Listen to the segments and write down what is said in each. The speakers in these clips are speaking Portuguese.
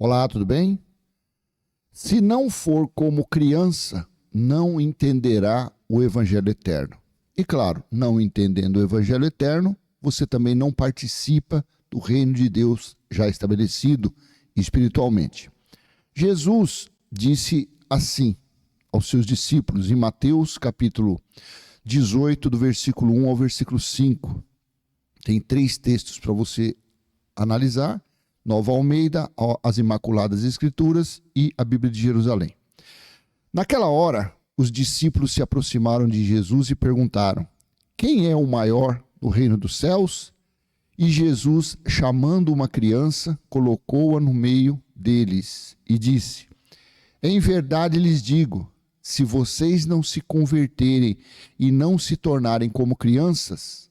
Olá, tudo bem? Se não for como criança, não entenderá o Evangelho eterno. E claro, não entendendo o Evangelho eterno, você também não participa do reino de Deus já estabelecido espiritualmente. Jesus disse assim aos seus discípulos em Mateus capítulo 18, do versículo 1 ao versículo 5. Tem 3 textos para você analisar: Nova Almeida, as Imaculadas Escrituras e a Bíblia de Jerusalém. Naquela hora, os discípulos se aproximaram de Jesus e perguntaram: quem é o maior no reino dos céus? E Jesus, chamando uma criança, colocou-a no meio deles e disse: em verdade lhes digo, se vocês não se converterem e não se tornarem como crianças,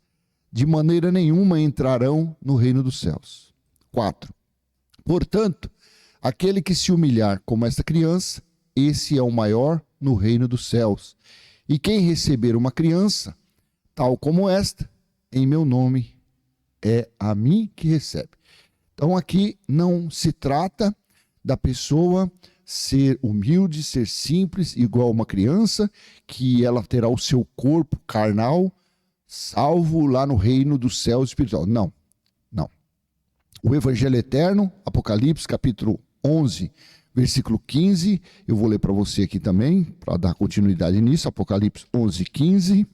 de maneira nenhuma entrarão no reino dos céus. 4. Portanto, aquele que se humilhar como esta criança, esse é o maior no reino dos céus. E quem receber uma criança, tal como esta, em meu nome, é a mim que recebe. Então aqui não se trata da pessoa ser humilde, ser simples, igual uma criança, que ela terá o seu corpo carnal salvo lá no reino do céu espiritual. Não, não. O Evangelho eterno, Apocalipse capítulo 11, versículo 15, eu vou ler para você aqui também, para dar continuidade nisso, Apocalipse 11, 15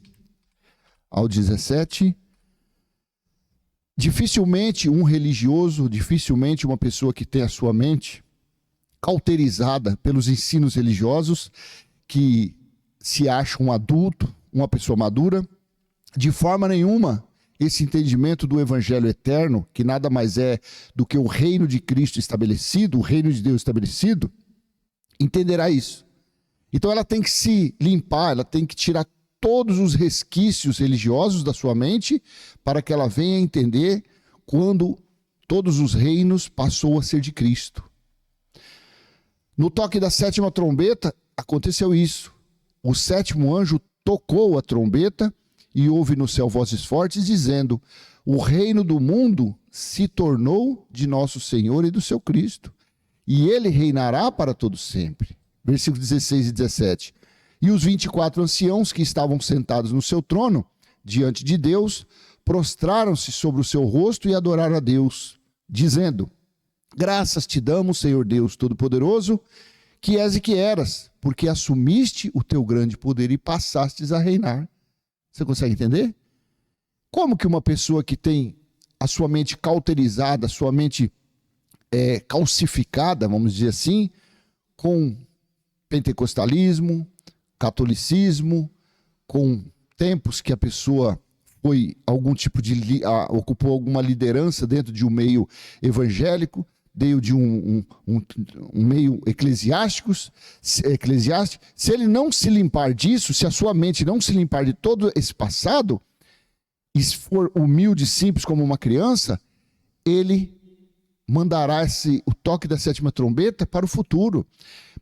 ao 17. Dificilmente um religioso, dificilmente uma pessoa que tem a sua mente cauterizada pelos ensinos religiosos, que se acha um adulto, uma pessoa madura, de forma nenhuma esse entendimento do Evangelho eterno, que nada mais é do que o reino de Cristo estabelecido, o reino de Deus estabelecido, entenderá isso. Então ela tem que se limpar, ela tem que tirar todos os resquícios religiosos da sua mente, para que ela venha entender quando todos os reinos passou a ser de Cristo. No toque da 7ª trombeta, aconteceu isso. O 7º anjo tocou a trombeta e houve no céu vozes fortes dizendo: o reino do mundo se tornou de nosso Senhor e do seu Cristo, e ele reinará para todo sempre. Versículos 16 e 17. E os 24 anciãos que estavam sentados no seu trono, diante de Deus, prostraram-se sobre o seu rosto e adoraram a Deus, dizendo: graças te damos, Senhor Deus Todo-Poderoso, que és e que eras, porque assumiste o teu grande poder e passastes a reinar. Você consegue entender? Como que uma pessoa que tem a sua mente cauterizada, a sua mente calcificada, vamos dizer assim, com pentecostalismo, catolicismo, com tempos que a pessoa foi algum tipo de ocupou alguma liderança dentro de um meio evangélico, dentro de um meio eclesiástico, se ele não se limpar disso, se a sua mente não se limpar de todo esse passado, e se for humilde, simples como uma criança, ele mandará o toque da 7ª trombeta para o futuro.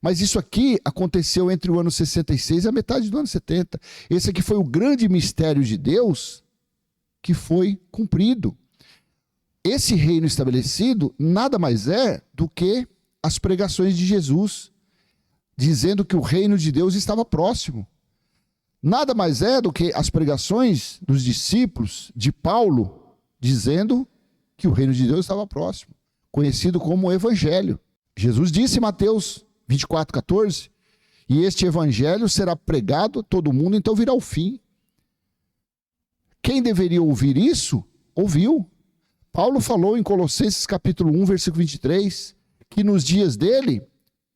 Mas isso aqui aconteceu entre o ano 66 e a metade do ano 70. Esse aqui foi o grande mistério de Deus que foi cumprido. Esse reino estabelecido nada mais é do que as pregações de Jesus, dizendo que o reino de Deus estava próximo. Nada mais é do que as pregações dos discípulos de Paulo, dizendo que o reino de Deus estava próximo, conhecido como o Evangelho. Jesus disse em Mateus 24, 14, e este Evangelho será pregado a todo mundo, então virá o fim. Quem deveria ouvir isso, ouviu. Paulo falou em Colossenses capítulo 1, versículo 23, que nos dias dele,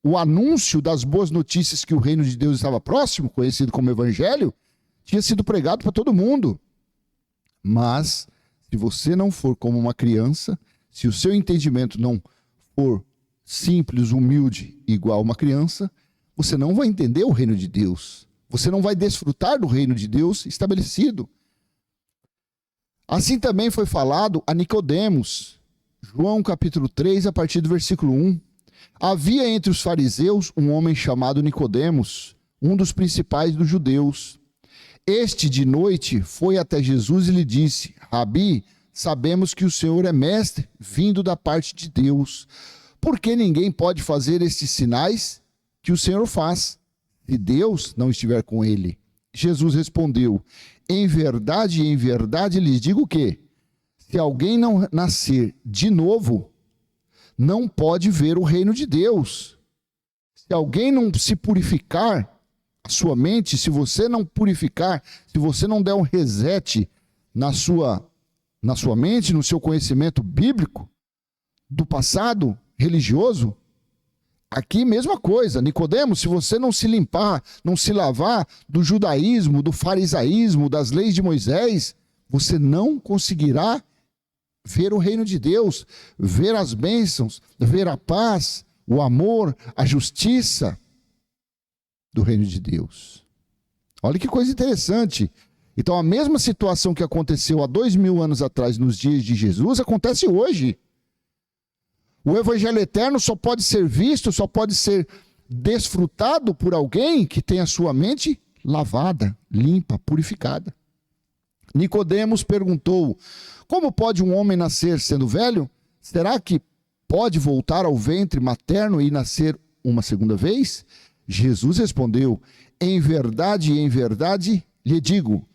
o anúncio das boas notícias que o reino de Deus estava próximo, conhecido como Evangelho, tinha sido pregado para todo mundo. Mas, se você não for como uma criança, se o seu entendimento não for simples, humilde, igual uma criança, você não vai entender o reino de Deus. Você não vai desfrutar do reino de Deus estabelecido. Assim também foi falado a Nicodemos, João capítulo 3, a partir do versículo 1. Havia entre os fariseus um homem chamado Nicodemos, um dos principais dos judeus. Este de noite foi até Jesus e lhe disse: Rabi, sabemos que o Senhor é mestre, vindo da parte de Deus, Porque ninguém pode fazer estes sinais que o Senhor faz, se Deus não estiver com ele. Jesus respondeu: em verdade lhes digo que, se alguém não nascer de novo, não pode ver o reino de Deus. Se alguém não se purificar a sua mente, se você não purificar, se você não der um reset na sua mente, no seu conhecimento bíblico, do passado religioso, aqui mesma coisa. Nicodemos, se você não se limpar, não se lavar do judaísmo, do farisaísmo, das leis de Moisés, você não conseguirá ver o reino de Deus, ver as bênçãos, ver a paz, o amor, a justiça do reino de Deus. Olha que coisa interessante. Então a mesma situação que aconteceu há 2000 anos atrás, nos dias de Jesus, acontece hoje. O evangelho eterno só pode ser visto, só pode ser desfrutado por alguém que tem a sua mente lavada, limpa, purificada. Nicodemos perguntou: como pode um homem nascer sendo velho? Será que pode voltar ao ventre materno e nascer uma segunda vez? Jesus respondeu: em verdade lhe digo,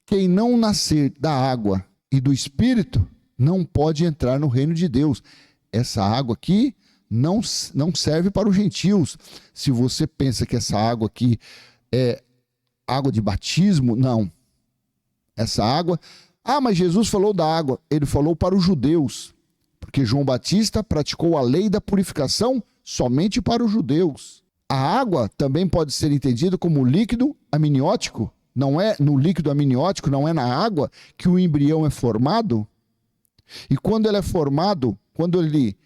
quem não nascer da água e do Espírito não pode entrar no reino de Deus. Essa água aqui não serve para os gentios. Se você pensa que essa água aqui é água de batismo, não. Essa água... mas Jesus falou da água. Ele falou para os judeus, porque João Batista praticou a lei da purificação somente para os judeus. A água também pode ser entendida como líquido amniótico. Não é no líquido amniótico, não é na água que o embrião é formado. E quando ele é formado, quando ali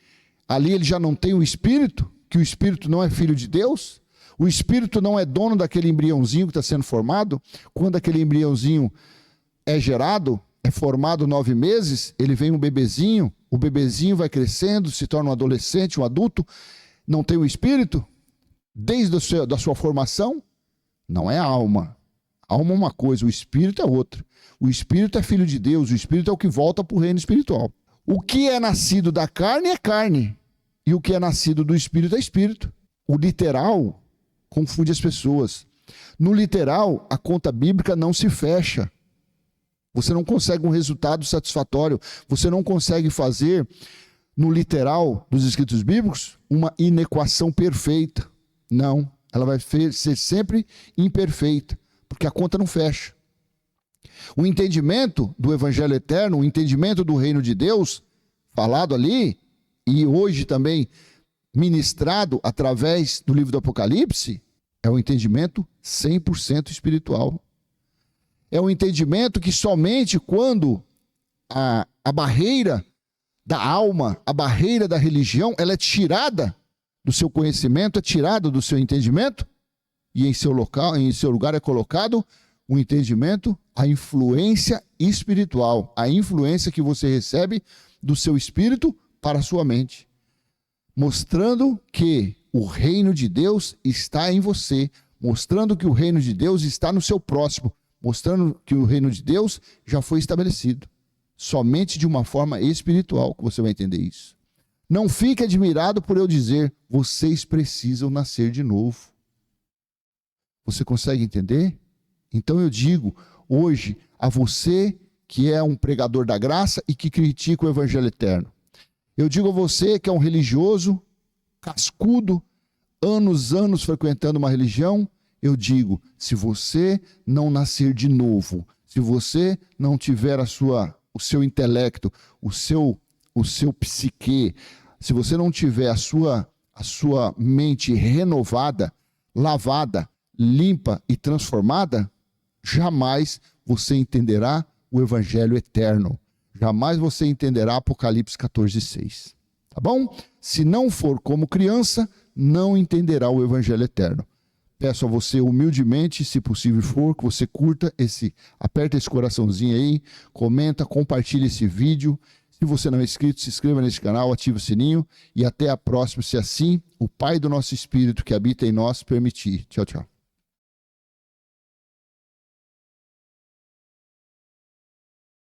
ele já não tem o Espírito, que o Espírito não é filho de Deus, o Espírito não é dono daquele embriãozinho que está sendo formado. Quando aquele embriãozinho é gerado, é formado 9 meses, ele vem um bebezinho, o bebezinho vai crescendo, se torna um adolescente, um adulto, não tem o Espírito, desde da sua formação, não é a alma. A alma é uma coisa, o Espírito é outra. O Espírito é filho de Deus, o Espírito é o que volta para o reino espiritual. O que é nascido da carne é carne, e o que é nascido do Espírito é Espírito. O literal confunde as pessoas. No literal, a conta bíblica não se fecha. Você não consegue um resultado satisfatório. Você não consegue fazer, no literal dos escritos bíblicos, uma inequação perfeita. Não, ela vai ser sempre imperfeita, porque a conta não fecha. O entendimento do evangelho eterno, o entendimento do reino de Deus, falado ali, e hoje também ministrado através do livro do Apocalipse, é um entendimento 100% espiritual. É um entendimento que somente quando a barreira da alma, a barreira da religião, ela é tirada do seu conhecimento, é tirada do seu entendimento, e em seu lugar é colocado o entendimento, a influência espiritual, a influência que você recebe do seu espírito para a sua mente, mostrando que o reino de Deus está em você, mostrando que o reino de Deus está no seu próximo, mostrando que o reino de Deus já foi estabelecido. Somente de uma forma espiritual que você vai entender isso. Não fique admirado por eu dizer, vocês precisam nascer de novo. Você consegue entender? Então eu digo hoje a você que é um pregador da graça e que critica o evangelho eterno. Eu digo a você que é um religioso, cascudo, anos frequentando uma religião, eu digo, se você não nascer de novo, se você não tiver o seu intelecto, o seu psique, se você não tiver a sua mente renovada, lavada, limpa e transformada, jamais você entenderá o evangelho eterno. Jamais você entenderá Apocalipse 14:6. Tá bom? Se não for como criança, não entenderá o evangelho eterno. Peço a você humildemente, se possível for, que você curta aperta esse coraçãozinho aí, comenta, compartilha esse vídeo. Se você não é inscrito, se inscreva nesse canal, ative o sininho e até a próxima, se assim o Pai do nosso Espírito que habita em nós permitir. Tchau, tchau.